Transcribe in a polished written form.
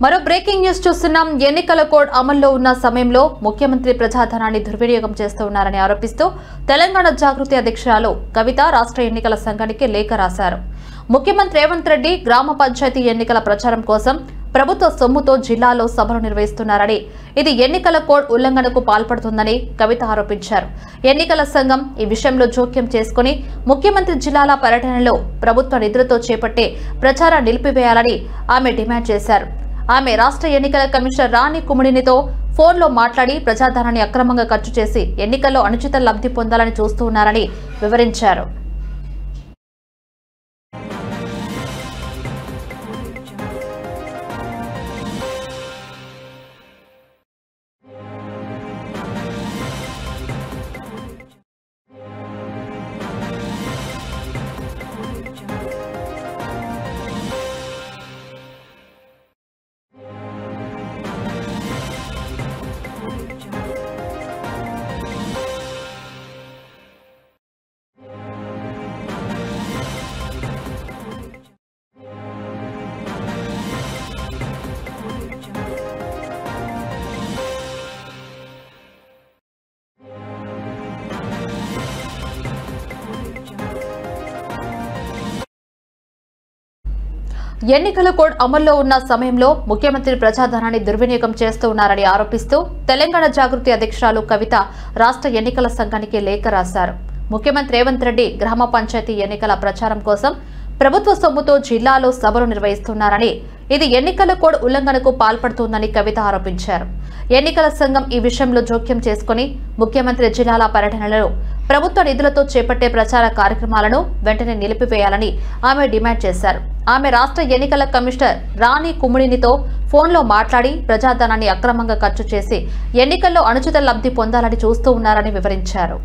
మరో breaking news చూస్తున్నాం. ఎన్నికల కోడ్ అమల్లో ఉన్న సమయంలో ముఖ్యమంత్రి ప్రజాధనాన్ని దుర్వినియోగం చేస్తున్నారని ఆరోపిస్తూ తెలంగాణ జాగృతి అధ్యక్షురాలు కవిత రాష్ట్ర ఎన్నికల సంఘానికి లేఖ రాశారు. ముఖ్యమంత్రి రేవంత్ రెడ్డి గ్రామ పంచాయతీ ఎన్నికల ప్రచారం కోసం ప్రభుత్వ సొమ్ముతో జిల్లాలో సభలు నిర్వహిస్తున్నారని, ఇది ఎన్నికల కోడ్ ఉల్లంఘనకు పాల్పడుతుందని కవిత ఆరోపించారు. ఎన్నికల సంఘం ఈ విషయంలో జోక్యం చేసుకుని ముఖ్యమంత్రి జిల్లాల పర్యటనలో ప్రభుత్వ నిధులతో చేపట్టే ప్రచారం నిలిపివేయాలని ఆమె డిమాండ్ చేశారు. ఆమె రాష్ట్ర ఎన్నికల కమిషనర్ రాణి కుముడినితో ఫోన్లో మాట్లాడి ప్రజాధనాన్ని అక్రమంగా ఖర్చు చేసి ఎన్నికల్లో అనుచిత లబ్ధి పొందాలని చూస్తున్నారని వివరించారు. ఎన్నికల కోడ్ అమల్లో ఉన్న సమయంలో ముఖ్యమంత్రి ప్రజాధనాన్ని దుర్వినియోగం చేస్తున్నారని ఆరోపిస్తూ తెలంగాణ జాగృతి అధ్యక్షురాలు కవిత రాష్ట్ర ఎన్నికల సంఘానికి లేఖ రాశారు. ముఖ్యమంత్రి రేవంత్ రెడ్డి గ్రామ పంచాయతీ ఎన్నికల ప్రచారం కోసం ప్రభుత్వ సొమ్ముతో జిల్లాలో సభలు నిర్వహిస్తున్నారని, ఇది ఎన్నికల కోడ్ ఉల్లంఘనకు పాల్పడుతుందని కవిత ఆరోపించారు. ఎన్నికల సంఘం ఈ విషయంలో జోక్యం చేసుకుని ముఖ్యమంత్రి జిల్లాల పర్యటనలో ప్రభుత్వ నిధులతో చేపట్టే ప్రచార కార్యక్రమాలను వెంటనే నిలిపివేయాలని ఆమె డిమాండ్ చేశారు. ఆమె రాష్ట్ర ఎన్నికల కమిషనర్ రాణి కుముడినితో ఫోన్లో మాట్లాడి ప్రజాధనాన్ని అక్రమంగా ఖర్చు చేసి ఎన్నికల్లో అనుచిత లబ్ధి పొందాలని చూస్తూ ఉన్నారని వివరించారు.